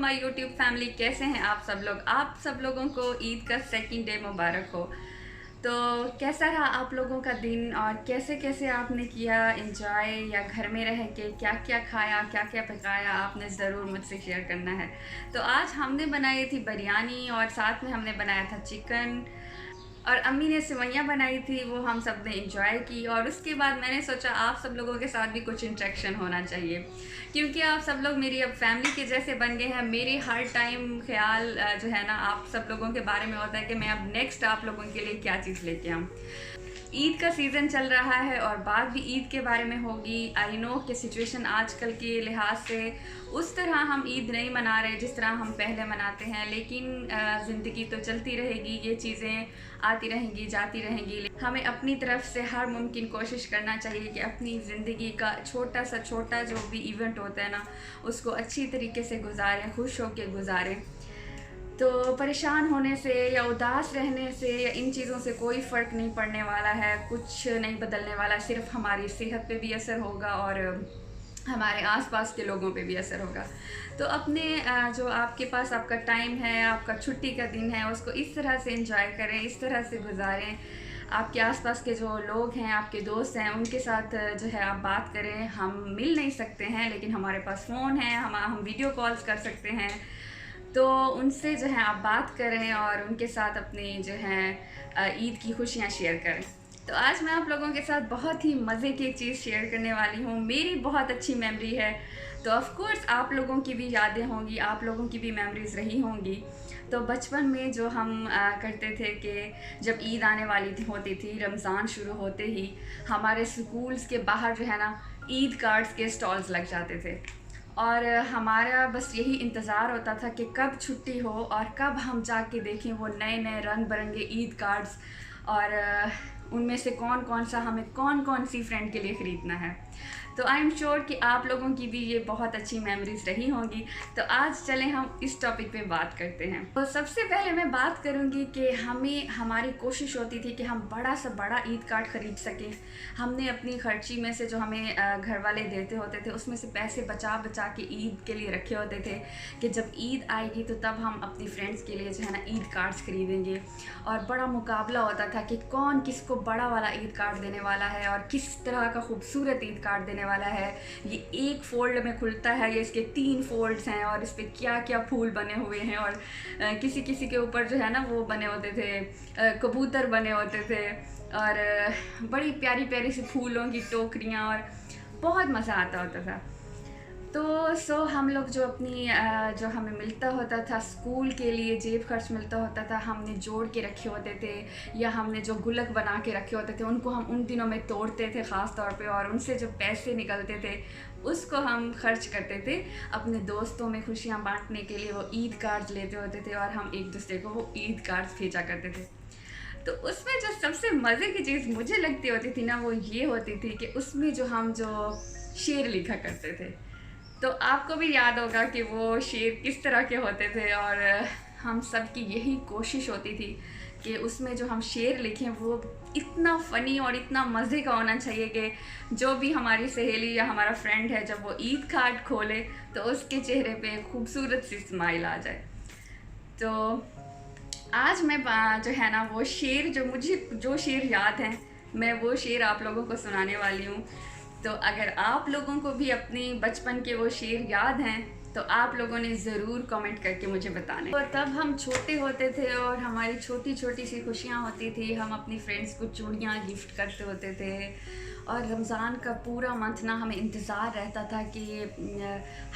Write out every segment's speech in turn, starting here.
My YouTube family, कैसे हैं आप सब लोग। आप सब लोगों को ईद का सेकंड डे मुबारक हो। तो कैसा रहा आप लोगों का दिन और कैसे कैसे आपने किया एंजॉय, या घर में रह के क्या क्या खाया, क्या क्या पकाया, आपने ज़रूर मुझसे शेयर करना है। तो आज हमने बनाई थी बिरयानी और साथ में हमने बनाया था चिकन, और अम्मी ने सेवइयाँ बनाई थी, वो हम सब ने इंजॉय की। और उसके बाद मैंने सोचा आप सब लोगों के साथ भी कुछ इंटरेक्शन होना चाहिए, क्योंकि आप सब लोग मेरी अब फैमिली के जैसे बन गए हैं। मेरी हर टाइम ख्याल जो है ना आप सब लोगों के बारे में होता है कि मैं अब नेक्स्ट आप लोगों के लिए क्या चीज़ लेके आऊँ। ईद का सीज़न चल रहा है और बात भी ईद के बारे में होगी। आई नो कि सिचुएशन आजकल के लिहाज से उस तरह हम ईद नहीं मना रहे जिस तरह हम पहले मनाते हैं, लेकिन ज़िंदगी तो चलती रहेगी, ये चीज़ें आती रहेंगी जाती रहेंगी। हमें अपनी तरफ से हर मुमकिन कोशिश करना चाहिए कि अपनी ज़िंदगी का छोटा सा छोटा जो भी इवेंट होता है ना, उसको अच्छी तरीके से गुजारें, खुश होकर गुजारें। तो परेशान होने से या उदास रहने से या इन चीज़ों से कोई फ़र्क नहीं पड़ने वाला है, कुछ नहीं बदलने वाला। सिर्फ हमारी सेहत पे भी असर होगा और हमारे आसपास के लोगों पे भी असर होगा। तो अपने जो आपके पास आपका टाइम है, आपका छुट्टी का दिन है, उसको इस तरह से एंजॉय करें, इस तरह से गुजारें। आपके आसपास के जो लोग हैं, आपके दोस्त हैं, उनके साथ जो है आप बात करें। हम मिल नहीं सकते हैं, लेकिन हमारे पास फ़ोन है, हम वीडियो कॉल्स कर सकते हैं। तो उनसे जो है आप बात करें और उनके साथ अपनी जो है ईद की खुशियाँ शेयर करें। तो आज मैं आप लोगों के साथ बहुत ही मज़े की एक चीज़ शेयर करने वाली हूँ। मेरी बहुत अच्छी मेमोरी है, तो ऑफ़ कोर्स आप लोगों की भी यादें होंगी, आप लोगों की भी मेमोरीज़ रही होंगी। तो बचपन में जो हम करते थे कि जब ईद आने वाली होती थी, रमज़ान शुरू होते ही हमारे स्कूल्स के बाहर जो है ना ईद कार्ड्स के स्टॉल्स लग जाते थे, और हमारा बस यही इंतज़ार होता था कि कब छुट्टी हो और कब हम जाके देखें वो नए नए रंग बिरंगे ईद कार्ड्स, और उनमें से कौन कौन सा हमें कौन कौन सी फ्रेंड के लिए ख़रीदना है। तो आई एम श्योर कि आप लोगों की भी ये बहुत अच्छी मेमोरीज़ रही होंगी। तो आज चलें हम इस टॉपिक पे बात करते हैं। तो सबसे पहले मैं बात करूँगी कि हमारी कोशिश होती थी कि हम बड़ा से बड़ा ईद कार्ड ख़रीद सकें। हमने अपनी खर्ची में से जो हमें घर वाले देते होते थे, उसमें से पैसे बचा बचा के ईद के लिए रखे होते थे कि जब ईद आएगी तो तब हम अपनी फ्रेंड्स के लिए जो है ना ईद कार्ड्स ख़रीदेंगे। और बड़ा मुकाबला होता था कि कौन किसको बड़ा वाला ईद कार्ड देने वाला है और किस तरह का खूबसूरत ईद कार्ड देने वाला है। ये एक फ़ोल्ड में खुलता है, ये इसके 3 फ़ोल्ड्स हैं और इस पर क्या क्या फूल बने हुए हैं, और किसी किसी के ऊपर जो है ना वो बने होते थे, कबूतर बने होते थे, और बड़ी प्यारी प्यारी सी फूलों की टोकरियाँ, और बहुत मज़ा आता होता था। तो हम लोग जो अपनी जो हमें मिलता होता था स्कूल के लिए, जेब खर्च मिलता होता था, हमने जोड़ के रखे होते थे, या हमने जो गुल्लक बना के रखे होते थे उनको हम उन दिनों में तोड़ते थे ख़ास तौर पे, और उनसे जो पैसे निकलते थे उसको हम खर्च करते थे अपने दोस्तों में खुशियाँ बांटने के लिए। वो ईद कार्ड्स लेते होते थे और हम एक दूसरे को वो ईद कार्ड्स भेजा करते थे। तो उसमें जो सबसे मज़े की चीज़ मुझे लगती होती थी ना, वो ये होती थी कि उसमें जो शेर लिखा करते थे। तो आपको भी याद होगा कि वो शेर किस तरह के होते थे, और हम सब की यही कोशिश होती थी कि उसमें जो हम शेर लिखें वो इतना फ़नी और इतना मज़े का होना चाहिए कि जो भी हमारी सहेली या हमारा फ्रेंड है, जब वो ईद कार्ड खोले तो उसके चेहरे पे खूबसूरत सी स्माइल आ जाए। तो आज मैं जो है ना वो शेर, जो मुझे जो शेर याद हैं, मैं वो शेर आप लोगों को सुनाने वाली हूँ। तो अगर आप लोगों को भी अपनी बचपन के वो शेर याद हैं तो आप लोगों ने ज़रूर कमेंट करके मुझे बताना है। और तब हम छोटे होते थे और हमारी छोटी छोटी सी खुशियाँ होती थी। हम अपनी फ्रेंड्स को चूड़ियाँ गिफ्ट करते होते थे, और रमज़ान का पूरा मंथ ना हमें इंतज़ार रहता था कि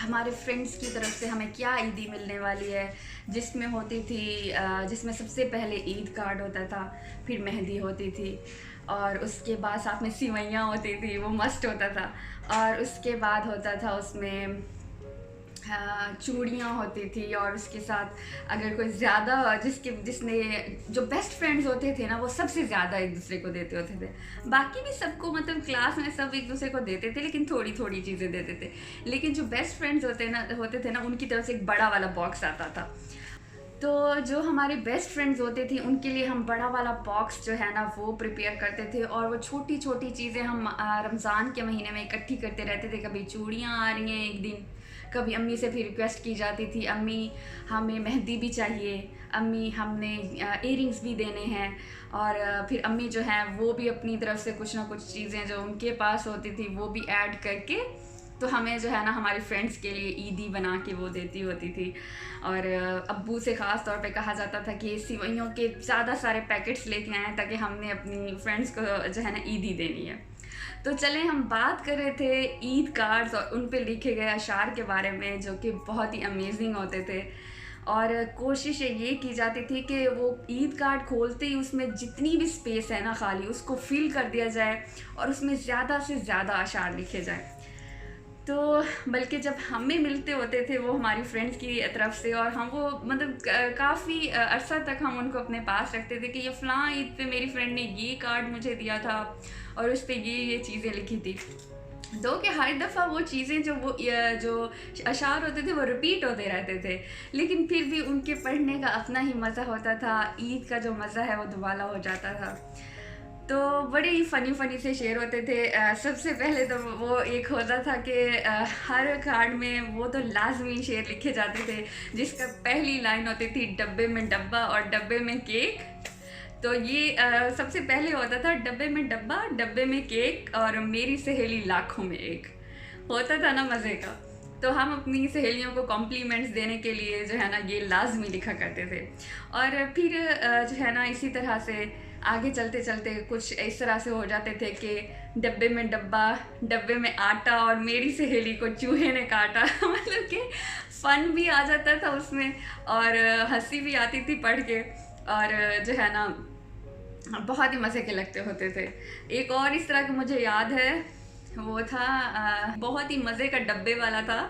हमारे फ्रेंड्स की तरफ से हमें क्या ईदी मिलने वाली है, जिसमें होती थी जिसमें सबसे पहले ईद कार्ड होता था, फिर मेहंदी होती थी, और उसके बाद साथ में सिवैयाँ होती थी, वो मस्त होता था। और उसके बाद होता था उसमें चूड़ियाँ होती थी, और उसके साथ अगर कोई ज़्यादा जिसने जो बेस्ट फ्रेंड्स होते थे ना, वो सबसे ज़्यादा एक दूसरे को देते होते थे। बाकी भी सबको, मतलब क्लास में सब एक दूसरे को देते थे, लेकिन थोड़ी थोड़ी चीज़ें देते थे। लेकिन जो बेस्ट फ्रेंड्स होते थे ना उनकी तरफ से एक बड़ा वाला बॉक्स आता था। तो जो हमारे बेस्ट फ्रेंड्स होते थे उनके लिए हम बड़ा वाला बॉक्स जो है ना वो प्रिपेयर करते थे, और वो छोटी छोटी चीज़ें हम रमज़ान के महीने में इकट्ठी करते रहते थे। कभी चूड़ियाँ आ रही हैं एक दिन, कभी अम्मी से भी रिक्वेस्ट की जाती थी, अम्मी हमें मेहंदी भी चाहिए, अम्मी हमने इयरिंग्स भी देने हैं। और फिर अम्मी जो हैं वो भी अपनी तरफ से कुछ ना कुछ चीज़ें जो उनके पास होती थी वो भी ऐड करके तो हमें जो है ना हमारी फ्रेंड्स के लिए ईदी बना के वो देती होती थी। और अब्बू से ख़ास तौर पे कहा जाता था कि सिवैयों के ज़्यादा सारे पैकेट्स लेके आएँ ताकि हमने अपनी फ्रेंड्स को जो है ना ईदी देनी है। तो चलें, हम बात कर रहे थे ईद कार्ड्स और उन पे लिखे गए अशार के बारे में जो कि बहुत ही अमेजिंग होते थे। और कोशिश ये की जाती थी कि वो ईद कार्ड खोलते ही उसमें जितनी भी स्पेस है ना खाली उसको फिल कर दिया जाए और उसमें ज़्यादा से ज़्यादा अशार लिखे जाए। तो बल्कि जब हमें मिलते होते थे वो हमारी फ्रेंड्स की तरफ से, और हम वो मतलब काफ़ी अरसा तक हम उनको अपने पास रखते थे कि ये फ़लाँ ईद पे मेरी फ्रेंड ने ये कार्ड मुझे दिया था और उस पर ये चीज़ें लिखी थी। दो कि हर दफ़ा वो चीज़ें जो अशार होते थे वो रिपीट होते रहते थे, लेकिन फिर भी उनके पढ़ने का अपना ही मज़ा होता था। ईद का जो मज़ा है वो दुबाला हो जाता था। तो बड़े ही फ़नी से शेर होते थे। सबसे पहले तो वो एक होता था कि हर कार्ड में वो तो लाजमी शेर लिखे जाते थे जिसका पहली लाइन होती थी डब्बे में डब्बा और डब्बे में केक। तो ये सबसे पहले होता था डब्बे में डब्बा, डब्बे में केक और मेरी सहेली लाखों में एक। होता था ना मज़े का। तो हम अपनी सहेलियों को कॉम्प्लीमेंट्स देने के लिए जो है ना ये लाजमी लिखा करते थे। और फिर जो है ना इसी तरह से आगे चलते चलते कुछ इस तरह से हो जाते थे कि डब्बे में डब्बा, डब्बे में आटा और मेरी सहेली को चूहे ने काटा। मतलब कि फ़न भी आ जाता था उसमें और हंसी भी आती थी पढ़ के, और जो है ना बहुत ही मज़े के लगते होते थे। एक और इस तरह का मुझे याद है, वो था बहुत ही मज़े का डब्बे वाला था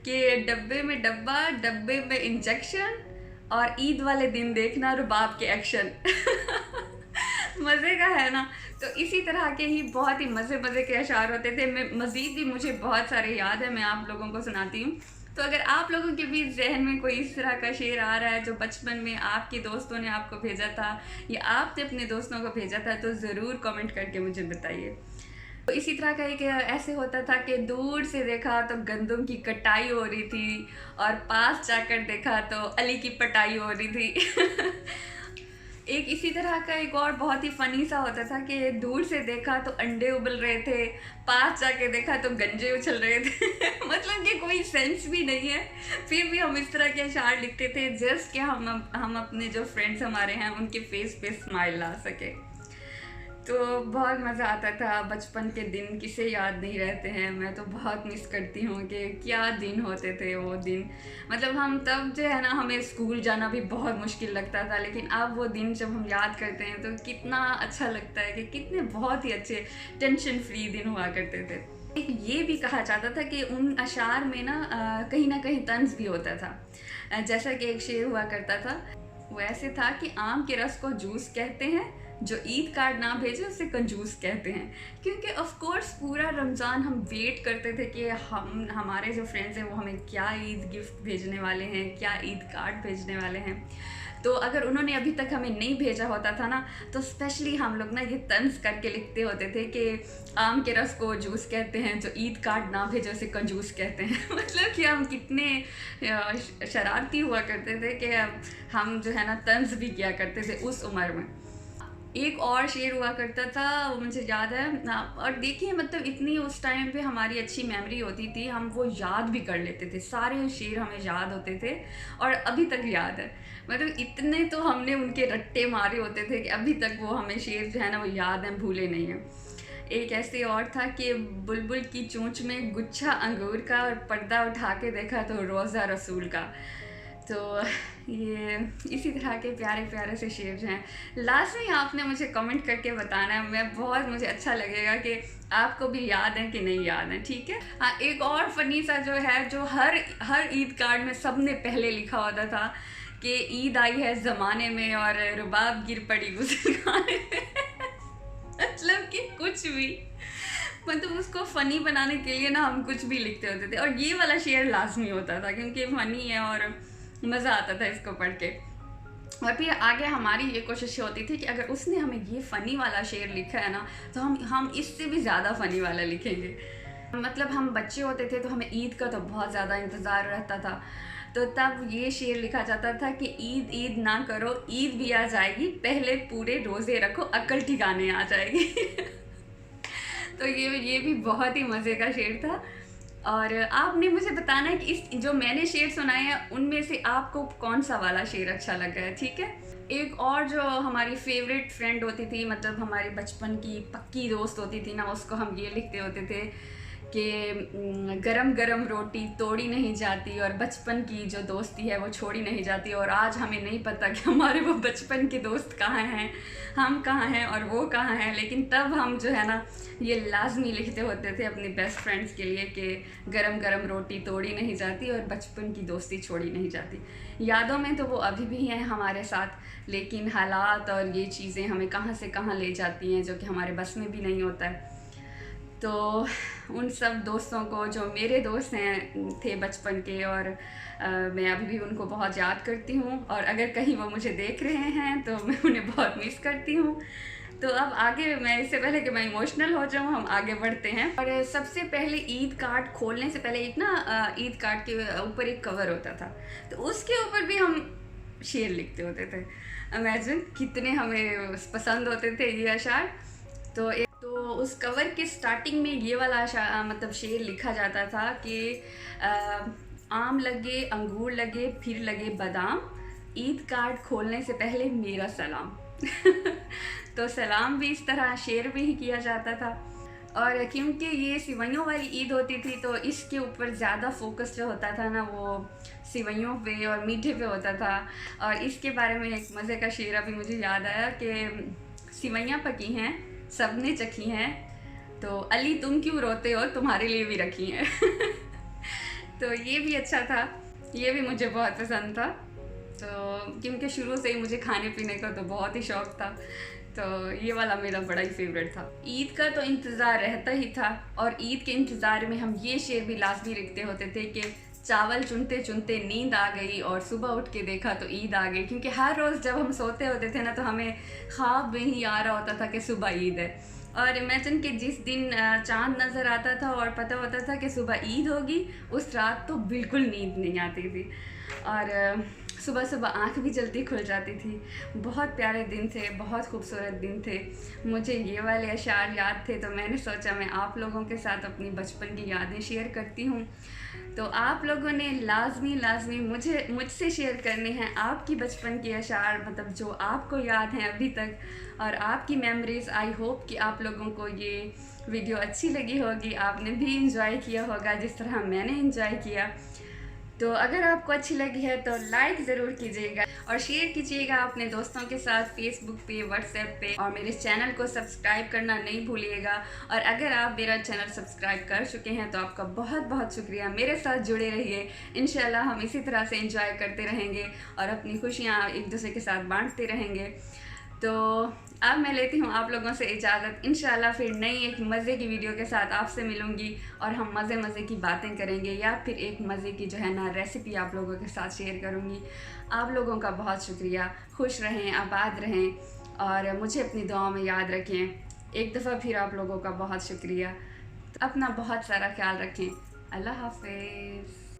कि डब्बे में डब्बा, डब्बे में इंजेक्शन और ईद वाले दिन देखना रुबाब के एक्शन। मज़े का है ना। तो इसी तरह के ही बहुत ही मज़े के अशार होते थे। मैं मज़ीद भी मुझे बहुत सारे याद है, मैं आप लोगों को सुनाती हूँ। तो अगर आप लोगों के भी जहन में कोई इस तरह का शेर आ रहा है जो बचपन में आपके दोस्तों ने आपको भेजा था या आपने अपने दोस्तों को भेजा था, तो ज़रूर कमेंट करके मुझे बताइए। तो इसी तरह का एक ऐसे होता था कि दूर से देखा तो गंदम की कटाई हो रही थी और पास जाकर देखा तो अली की पटाई हो रही थी। एक इसी तरह का एक और बहुत ही फ़नी सा होता था कि दूर से देखा तो अंडे उबल रहे थे, पास जाके देखा तो गंजे उछल रहे थे। मतलब कि कोई सेंस भी नहीं है, फिर भी हम इस तरह के अशार लिखते थे जस्ट कि हम अपने जो फ्रेंड्स हमारे हैं उनके फेस पे स्माइल ला सके। तो बहुत मज़ा आता था। बचपन के दिन किसे याद नहीं रहते हैं। मैं तो बहुत मिस करती हूँ कि क्या दिन होते थे वो दिन। मतलब हम तब जो है ना हमें स्कूल जाना भी बहुत मुश्किल लगता था, लेकिन अब वो दिन जब हम याद करते हैं तो कितना अच्छा लगता है कि कितने बहुत ही अच्छे टेंशन फ्री दिन हुआ करते थे। एक ये भी कहा जाता था कि उन अशार में ना कहीं तंज भी होता था। जैसा कि एक शेर हुआ करता था, वो ऐसे था कि आम के रस को जूस कहते हैं, जो ईद कार्ड ना भेजे उसे कंजूस कहते हैं। क्योंकि ऑफ कोर्स पूरा रमज़ान हम वेट करते थे कि हमारे जो फ्रेंड्स हैं वो हमें क्या ईद गिफ्ट भेजने वाले हैं, क्या ईद कार्ड भेजने वाले हैं। तो अगर उन्होंने अभी तक हमें नहीं भेजा होता था ना, तो स्पेशली हम लोग ना ये तंज करके लिखते होते थे कि आम के रस को जूस कहते हैं, जो ईद कार्ड ना भेजे उसे कंजूस कहते हैं। मतलब कि हम कितने शरारती हुआ करते थे कि हम जो है ना तंज भी किया करते थे उस उम्र में। एक और शेर हुआ करता था, वो मुझे याद है ना। और देखिए मतलब इतनी उस टाइम पे हमारी अच्छी मेमोरी होती थी, हम वो याद भी कर लेते थे, सारे शेर हमें याद होते थे और अभी तक याद है। मतलब इतने तो हमने उनके रट्टे मारे होते थे कि अभी तक वो हमें शेर जो है ना वो याद हैं, भूले नहीं हैं। एक ऐसे और था कि बुलबुल की चोंच में गुच्छा अंगूर का और पर्दा उठा के देखा तो रोज़ा रसूल का। तो ये इसी तरह के प्यारे से शेर जो हैं, लास्ट में आपने मुझे कमेंट करके बताना है। मुझे अच्छा लगेगा कि आपको भी याद है कि नहीं याद है, ठीक है। हाँ, एक और फ़नी सा जो है, जो हर ईद कार्ड में सब ने पहले लिखा होता था कि ईद आई है ज़माने में और रुबाब गिर पड़ी गुस्ल खाने में। मतलब कि कुछ भी, मतलब उसको फ़नी बनाने के लिए ना हम कुछ भी लिखते होते थे। और ये वाला शेर लाजमी होता था क्योंकि फ़नी है और मज़ा आता था इसको पढ़ के। और फिर आगे हमारी ये कोशिश होती थी कि अगर उसने हमें ये फ़नी वाला शेर लिखा है ना, तो हम इससे भी ज़्यादा फ़नी वाला लिखेंगे। मतलब हम बच्चे होते थे तो हमें ईद का तो बहुत ज़्यादा इंतज़ार रहता था। तो तब ये शेर लिखा जाता था कि ईद ईद ना करो, ईद भी आ जाएगी, पहले पूरे रोज़े रखो, अक्ल ठिकाने आ जाएगी। तो ये भी बहुत ही मज़े का शेर था। और आपने मुझे बताना है कि इस जो मैंने शेर सुनाए हैं उनमें से आपको कौन सा वाला शेर अच्छा लगा है, ठीक है? एक और जो हमारी फेवरेट फ्रेंड होती थी, मतलब हमारे बचपन की पक्की दोस्त होती थी ना, उसको हम ये लिखते होते थे कि गरम गरम रोटी तोड़ी नहीं जाती और बचपन की जो दोस्ती है वो छोड़ी नहीं जाती। और आज हमें नहीं पता कि हमारे वो बचपन के दोस्त कहाँ हैं, हम कहाँ हैं और वो कहाँ हैं, लेकिन तब हम जो है ना ये लाजमी लिखते होते थे अपनी बेस्ट फ्रेंड्स के लिए कि गरम गरम रोटी तोड़ी नहीं जाती और बचपन की दोस्ती छोड़ी नहीं जाती। यादों में तो वो अभी भी हैं हमारे साथ, लेकिन हालात और ये चीज़ें हमें कहाँ से कहाँ ले जाती हैं जो कि हमारे बस में भी नहीं होता है। तो उन सब दोस्तों को जो मेरे दोस्त हैं थे बचपन के, और मैं अभी भी उनको बहुत याद करती हूँ, और अगर कहीं वो मुझे देख रहे हैं तो मैं उन्हें बहुत मिस करती हूँ। तो अब आगे, मैं इससे पहले कि मैं इमोशनल हो जाऊँ, हम आगे बढ़ते हैं। और सबसे पहले ईद कार्ड खोलने से पहले एक ना ईद कार्ड के ऊपर एक कवर होता था, तो उसके ऊपर भी हम शेर लिखते होते थे। इमेजिन कितने हमें पसंद होते थे ये अशार। तो उस कवर के स्टार्टिंग में ये वाला मतलब शेर लिखा जाता था कि आम लगे अंगूर लगे फिर लगे बादाम, ईद कार्ड खोलने से पहले मेरा सलाम। तो सलाम भी इस तरह शेर में ही किया जाता था। और क्योंकि ये सिवैयों वाली ईद होती थी तो इसके ऊपर ज़्यादा फोकस जो होता था ना वो सिवैयों पे और मीठे पे होता था। और इसके बारे में एक मज़े का शेर अभी मुझे याद आया कि सिवैयाँ पकी हैं, सबने चखी हैं, तो अली तुम क्यों रोते हो, तुम्हारे लिए भी रखी हैं। तो ये भी अच्छा था, ये भी मुझे बहुत पसंद था। तो क्योंकि शुरू से ही मुझे खाने पीने का तो बहुत ही शौक़ था, तो ये वाला मेरा बड़ा ही फेवरेट था। ईद का तो इंतज़ार रहता ही था, और ईद के इंतज़ार में हम ये शेर भी लाजमी लिखते होते थे कि चावल चुनते चुनते नींद आ गई और सुबह उठ के देखा तो ईद आ गई। क्योंकि हर रोज़ जब हम सोते होते थे ना तो हमें ख्वाब में ही आ रहा होता था कि सुबह ईद है। और इमेजिन कि जिस दिन चाँद नज़र आता था और पता होता था कि सुबह ईद होगी, उस रात तो बिल्कुल नींद नहीं आती थी, और सुबह सुबह आँख भी जल्दी खुल जाती थी। बहुत प्यारे दिन थे, बहुत खूबसूरत दिन थे। मुझे ये वाले अशार याद थे, तो मैंने सोचा मैं आप लोगों के साथ अपनी बचपन की यादें शेयर करती हूँ। तो आप लोगों ने लाजमी मुझसे शेयर करने हैं आपकी बचपन के अशार, मतलब जो आपको याद हैं अभी तक, और आपकी मेमोरीज़। आई होप कि आप लोगों को ये वीडियो अच्छी लगी होगी, आपने भी इंजॉय किया होगा जिस तरह मैंने इंजॉय किया। तो अगर आपको अच्छी लगी है तो लाइक ज़रूर कीजिएगा और शेयर कीजिएगा अपने दोस्तों के साथ फेसबुक पे, व्हाट्सएप पे, और मेरे चैनल को सब्सक्राइब करना नहीं भूलिएगा। और अगर आप मेरा चैनल सब्सक्राइब कर चुके हैं तो आपका बहुत बहुत शुक्रिया। मेरे साथ जुड़े रहिए, इंशाल्लाह हम इसी तरह से एंजॉय करते रहेंगे और अपनी खुशियाँ एक दूसरे के साथ बांटते रहेंगे। तो अब मैं लेती हूँ आप लोगों से इजाज़त। इंशाल्लाह फिर नई एक मज़े की वीडियो के साथ आपसे मिलूँगी और हम मज़े की बातें करेंगे, या फिर एक मज़े की जो है ना रेसिपी आप लोगों के साथ शेयर करूँगी। आप लोगों का बहुत शुक्रिया। खुश रहें, आबाद रहें, और मुझे अपनी दुआओं में याद रखें। एक दफ़ा फिर आप लोगों का बहुत शुक्रिया। अपना बहुत सारा ख्याल रखें। अल्लाह हाफ़िज़।